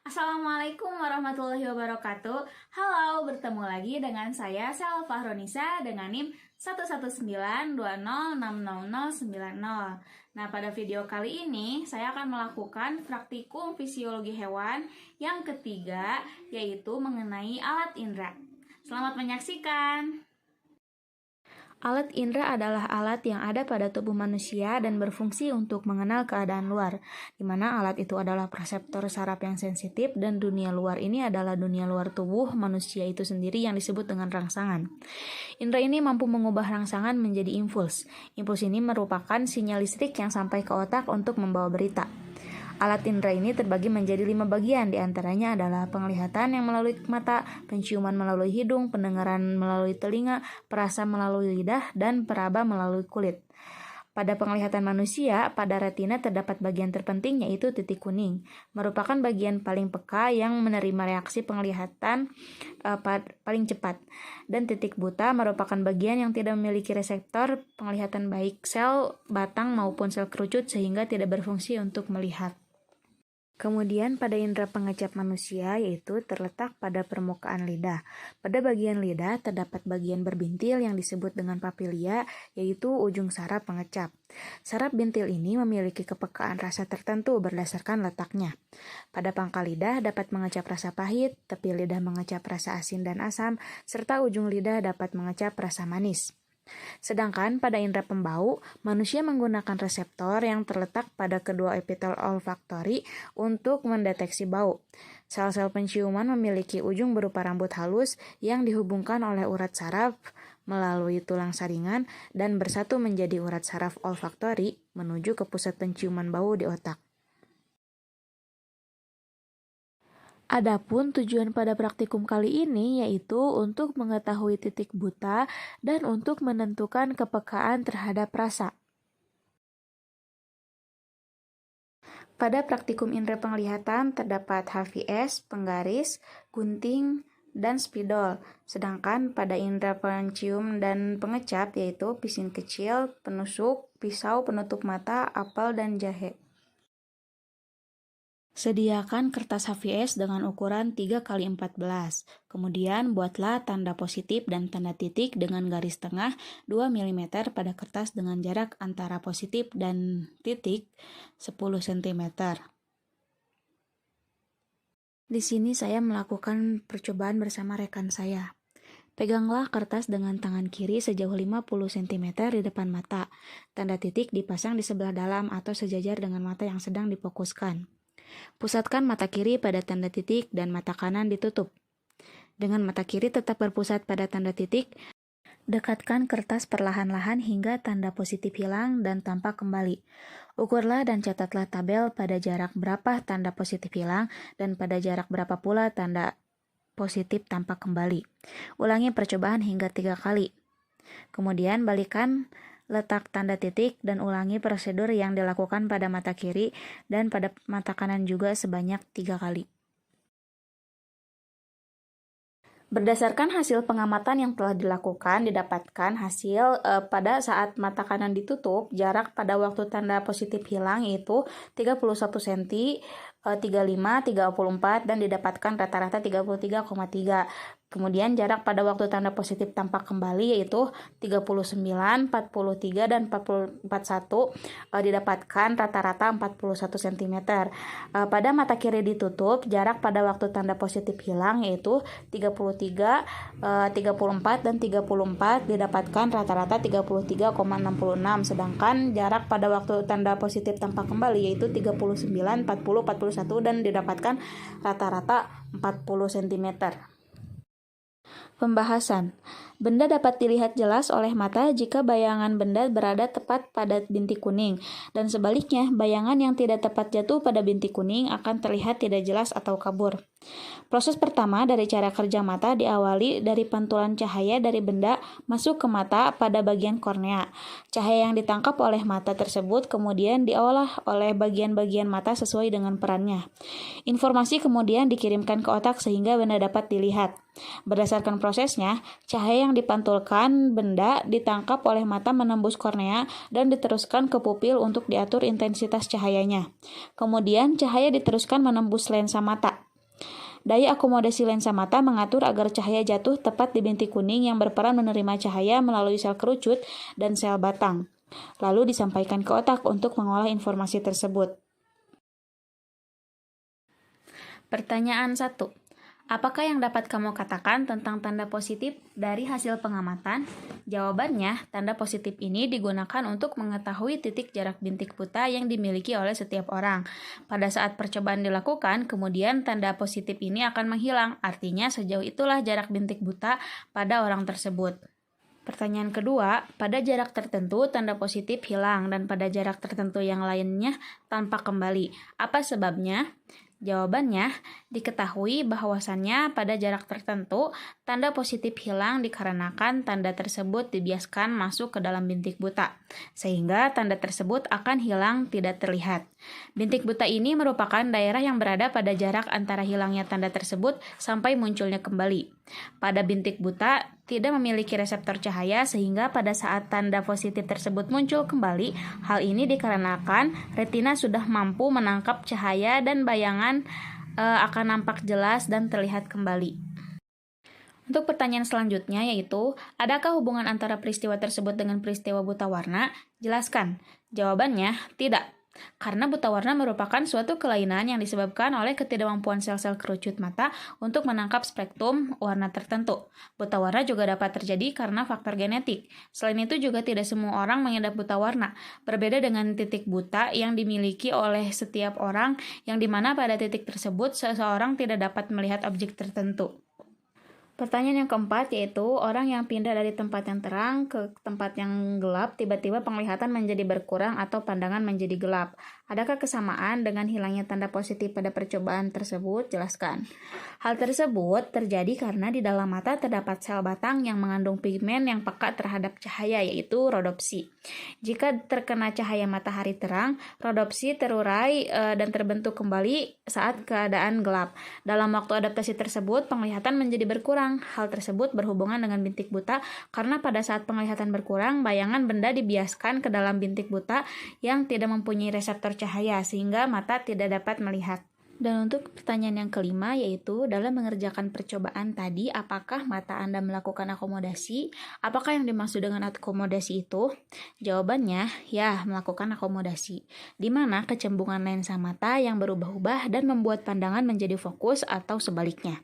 Assalamualaikum warahmatullahi wabarakatuh. Halo, bertemu lagi dengan saya Selva Fahronisa dengan NIM 11920606090. Nah, pada video kali ini saya akan melakukan praktikum fisiologi hewan yang ketiga, yaitu mengenai alat indera. Selamat menyaksikan. Alat indera adalah alat yang ada pada tubuh manusia dan berfungsi untuk mengenal keadaan luar, di mana alat itu adalah reseptor saraf yang sensitif dan dunia luar ini adalah dunia luar tubuh manusia itu sendiri yang disebut dengan rangsangan. Indera ini mampu mengubah rangsangan menjadi impuls. Impuls ini merupakan sinyal listrik yang sampai ke otak untuk membawa berita. Alat indera ini terbagi menjadi 5 bagian, diantaranya adalah penglihatan yang melalui mata, penciuman melalui hidung, pendengaran melalui telinga, perasa melalui lidah, dan peraba melalui kulit. Pada penglihatan manusia, pada retina terdapat bagian terpenting yaitu titik kuning, merupakan bagian paling peka yang menerima reaksi penglihatan paling cepat. Dan titik buta merupakan bagian yang tidak memiliki reseptor penglihatan baik sel batang maupun sel kerucut sehingga tidak berfungsi untuk melihat. Kemudian pada indera pengecap manusia yaitu terletak pada permukaan lidah. Pada bagian lidah terdapat bagian berbintil yang disebut dengan papilia yaitu ujung saraf pengecap. Saraf bintil ini memiliki kepekaan rasa tertentu berdasarkan letaknya. Pada pangkal lidah dapat mengecap rasa pahit, tepi lidah mengecap rasa asin dan asam, serta ujung lidah dapat mengecap rasa manis. Sedangkan pada indera pembau, manusia menggunakan reseptor yang terletak pada kedua epitel olfaktori untuk mendeteksi bau. Sel-sel penciuman memiliki ujung berupa rambut halus yang dihubungkan oleh urat saraf melalui tulang saringan dan bersatu menjadi urat saraf olfaktori menuju ke pusat penciuman bau di otak. Adapun tujuan pada praktikum kali ini yaitu untuk mengetahui titik buta dan untuk menentukan kepekaan terhadap rasa. Pada praktikum indera penglihatan terdapat HVS, penggaris, gunting, dan spidol. Sedangkan pada indera pencium dan pengecap yaitu pisin kecil, penusuk, pisau penutup mata, apel, dan jahe. Sediakan kertas HVS dengan ukuran 3x14. Kemudian buatlah tanda positif dan tanda titik dengan garis tengah 2 mm pada kertas dengan jarak antara positif dan titik 10 cm. Di sini saya melakukan percobaan bersama rekan saya. Peganglah kertas dengan tangan kiri sejauh 50 cm di depan mata. Tanda titik dipasang di sebelah dalam atau sejajar dengan mata yang sedang difokuskan. Pusatkan mata kiri pada tanda titik dan mata kanan ditutup. Dengan mata kiri tetap berpusat pada tanda titik, dekatkan kertas perlahan-lahan hingga tanda positif hilang dan tampak kembali. Ukurlah dan catatlah tabel pada jarak berapa tanda positif hilang dan pada jarak berapa pula tanda positif tampak kembali. Ulangi percobaan hingga 3 kali. Kemudian balikan letak tanda titik dan ulangi prosedur yang dilakukan pada mata kiri dan pada mata kanan juga sebanyak 3 kali. Berdasarkan hasil pengamatan yang telah dilakukan, didapatkan hasil pada saat mata kanan ditutup, jarak pada waktu tanda positif hilang yaitu 31 cm, 35, 34, dan didapatkan rata-rata 33,3. Kemudian jarak pada waktu tanda positif tampak kembali yaitu 39, 43, dan 41 didapatkan rata-rata 41 cm. Pada mata kiri ditutup, jarak pada waktu tanda positif hilang yaitu 33, 34, dan 34 didapatkan rata-rata 33,66. Sedangkan jarak pada waktu tanda positif tampak kembali yaitu 39, 40, 41 dan didapatkan rata-rata 40 cm. Pembahasan. Benda dapat dilihat jelas oleh mata jika bayangan benda berada tepat pada bintik kuning, dan sebaliknya, bayangan yang tidak tepat jatuh pada bintik kuning akan terlihat tidak jelas atau kabur. Proses pertama dari cara kerja mata diawali dari pantulan cahaya dari benda masuk ke mata pada bagian kornea. Cahaya yang ditangkap oleh mata tersebut kemudian diolah oleh bagian-bagian mata sesuai dengan perannya. Informasi kemudian dikirimkan ke otak sehingga benda dapat dilihat. Berdasarkan prosesnya, cahaya yang dipantulkan benda ditangkap oleh mata menembus kornea dan diteruskan ke pupil untuk diatur intensitas cahayanya. Kemudian, cahaya diteruskan menembus lensa mata. Daya akomodasi lensa mata mengatur agar cahaya jatuh tepat di bintik kuning yang berperan menerima cahaya melalui sel kerucut dan sel batang, lalu disampaikan ke otak untuk mengolah informasi tersebut. Pertanyaan 1. Apakah yang dapat kamu katakan tentang tanda positif dari hasil pengamatan? Jawabannya, tanda positif ini digunakan untuk mengetahui titik jarak bintik buta yang dimiliki oleh setiap orang. Pada saat percobaan dilakukan, kemudian tanda positif ini akan menghilang, artinya sejauh itulah jarak bintik buta pada orang tersebut. Pertanyaan kedua, pada jarak tertentu tanda positif hilang dan pada jarak tertentu yang lainnya tampak kembali. Apa sebabnya? Jawabannya, diketahui bahwasannya pada jarak tertentu tanda positif hilang dikarenakan tanda tersebut dibiaskan masuk ke dalam bintik buta, sehingga tanda tersebut akan hilang tidak terlihat. Bintik buta ini merupakan daerah yang berada pada jarak antara hilangnya tanda tersebut sampai munculnya kembali. Pada bintik buta tidak memiliki reseptor cahaya sehingga pada saat tanda positif tersebut muncul kembali, hal ini dikarenakan retina sudah mampu menangkap cahaya dan bayangan akan nampak jelas dan terlihat kembali. Untuk pertanyaan selanjutnya yaitu, adakah hubungan antara peristiwa tersebut dengan peristiwa buta warna? Jelaskan. Jawabannya, tidak. Karena buta warna merupakan suatu kelainan yang disebabkan oleh ketidakmampuan sel-sel kerucut mata untuk menangkap spektrum warna tertentu. Buta warna juga dapat terjadi karena faktor genetik. Selain itu juga tidak semua orang mengidap buta warna. Berbeda dengan titik buta yang dimiliki oleh setiap orang, yang dimana pada titik tersebut seseorang tidak dapat melihat objek tertentu. Pertanyaan yang keempat yaitu, orang yang pindah dari tempat yang terang ke tempat yang gelap tiba-tiba penglihatan menjadi berkurang atau pandangan menjadi gelap. Adakah kesamaan dengan hilangnya tanda positif pada percobaan tersebut? Jelaskan. Hal tersebut terjadi karena di dalam mata terdapat sel batang yang mengandung pigmen yang peka terhadap cahaya, yaitu rodopsi. Jika terkena cahaya matahari terang, rodopsi terurai dan terbentuk kembali saat keadaan gelap. Dalam waktu adaptasi tersebut, penglihatan menjadi berkurang. Hal tersebut berhubungan dengan bintik buta karena pada saat penglihatan berkurang, bayangan benda dibiaskan ke dalam bintik buta yang tidak mempunyai reseptor cahaya sehingga mata tidak dapat melihat. Dan untuk pertanyaan yang kelima yaitu, dalam mengerjakan percobaan tadi, apakah mata Anda melakukan akomodasi? Apakah yang dimaksud dengan akomodasi itu? Jawabannya, ya, melakukan akomodasi, di mana kecembungan lensa mata yang berubah-ubah dan membuat pandangan menjadi fokus atau sebaliknya.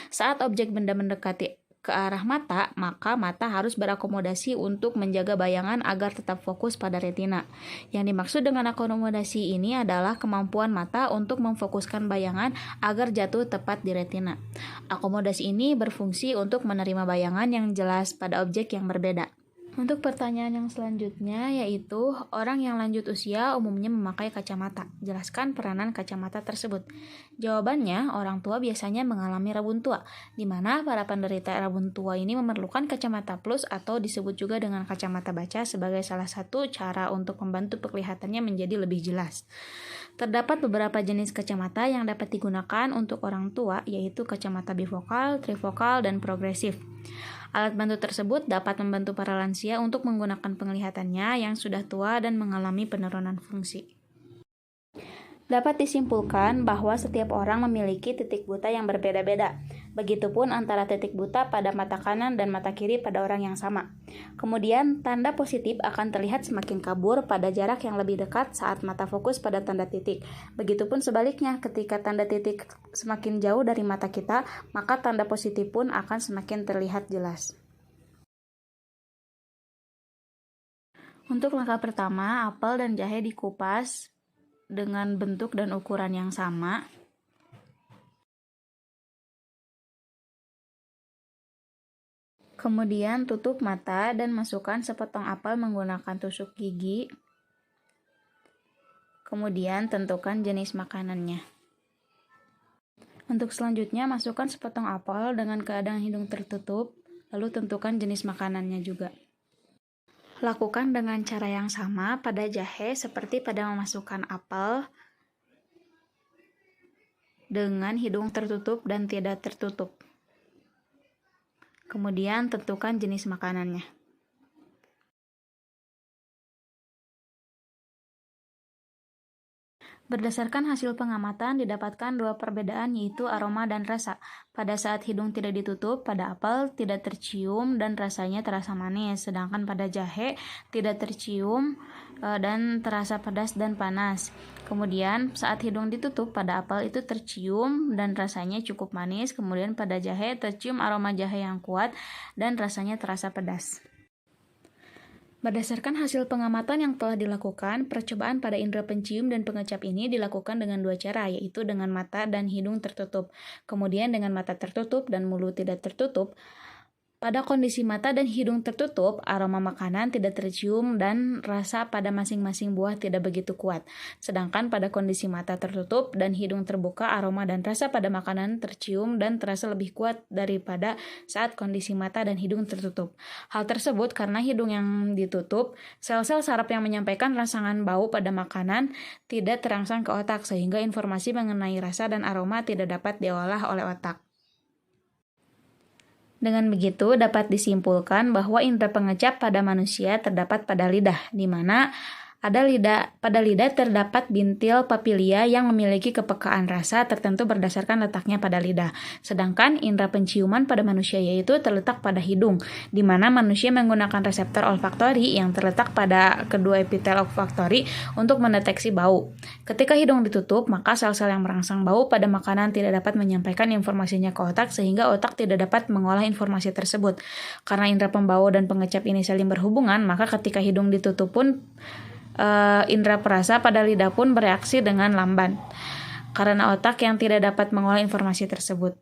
Saat objek benda mendekati ke arah mata, maka mata harus berakomodasi untuk menjaga bayangan agar tetap fokus pada retina. Yang dimaksud dengan akomodasi ini adalah kemampuan mata untuk memfokuskan bayangan agar jatuh tepat di retina. Akomodasi ini berfungsi untuk menerima bayangan yang jelas pada objek yang berbeda. Untuk pertanyaan yang selanjutnya yaitu, orang yang lanjut usia umumnya memakai kacamata. Jelaskan peranan kacamata tersebut. Jawabannya, orang tua biasanya mengalami rabun tua, di mana para penderita rabun tua ini memerlukan kacamata plus atau disebut juga dengan kacamata baca sebagai salah satu cara untuk membantu penglihatannya menjadi lebih jelas. Terdapat beberapa jenis kacamata yang dapat digunakan untuk orang tua, yaitu kacamata bifokal, trifokal, dan progresif. Alat bantu tersebut dapat membantu para lansia untuk menggunakan penglihatannya yang sudah tua dan mengalami penurunan fungsi. Dapat disimpulkan bahwa setiap orang memiliki titik buta yang berbeda-beda. Begitupun antara titik buta pada mata kanan dan mata kiri pada orang yang sama. Kemudian, tanda positif akan terlihat semakin kabur pada jarak yang lebih dekat saat mata fokus pada tanda titik. Begitupun sebaliknya, ketika tanda titik semakin jauh dari mata kita, maka tanda positif pun akan semakin terlihat jelas. Untuk langkah pertama, apel dan jahe dikupas dengan bentuk dan ukuran yang sama. Kemudian tutup mata dan masukkan sepotong apel menggunakan tusuk gigi. Kemudian tentukan jenis makanannya. Untuk selanjutnya, masukkan sepotong apel dengan keadaan hidung tertutup, lalu tentukan jenis makanannya juga. Lakukan dengan cara yang sama pada jahe seperti pada memasukkan apel dengan hidung tertutup dan tidak tertutup. Kemudian tentukan jenis makanannya. Berdasarkan hasil pengamatan, didapatkan dua perbedaan yaitu aroma dan rasa. Pada saat hidung tidak ditutup, pada apel tidak tercium dan rasanya terasa manis, sedangkan pada jahe tidak tercium dan terasa pedas dan panas. Kemudian saat hidung ditutup, pada apel itu tercium dan rasanya cukup manis, kemudian pada jahe tercium aroma jahe yang kuat dan rasanya terasa pedas. Berdasarkan hasil pengamatan yang telah dilakukan, percobaan pada indera pencium dan pengecap ini dilakukan dengan dua cara, yaitu dengan mata dan hidung tertutup. Kemudian dengan mata tertutup dan mulut tidak tertutup. Pada kondisi mata dan hidung tertutup, aroma makanan tidak tercium dan rasa pada masing-masing buah tidak begitu kuat. Sedangkan pada kondisi mata tertutup dan hidung terbuka, aroma dan rasa pada makanan tercium dan terasa lebih kuat daripada saat kondisi mata dan hidung tertutup. Hal tersebut karena hidung yang ditutup, sel-sel saraf yang menyampaikan rangsangan bau pada makanan tidak terangsang ke otak sehingga informasi mengenai rasa dan aroma tidak dapat diolah oleh otak. Dengan begitu, dapat disimpulkan bahwa indera pengecap pada manusia terdapat pada lidah, di mana pada lidah terdapat bintil papilia yang memiliki kepekaan rasa tertentu berdasarkan letaknya pada lidah. Sedangkan indera penciuman pada manusia yaitu terletak pada hidung, di mana manusia menggunakan reseptor olfaktori yang terletak pada kedua epitel olfaktori untuk mendeteksi bau. Ketika hidung ditutup, maka sel-sel yang merangsang bau pada makanan tidak dapat menyampaikan informasinya ke otak sehingga otak tidak dapat mengolah informasi tersebut. Karena indera pembau dan pengecap ini saling berhubungan, maka ketika hidung ditutup pun indera perasa pada lidah pun bereaksi dengan lamban karena otak yang tidak dapat mengolah informasi tersebut.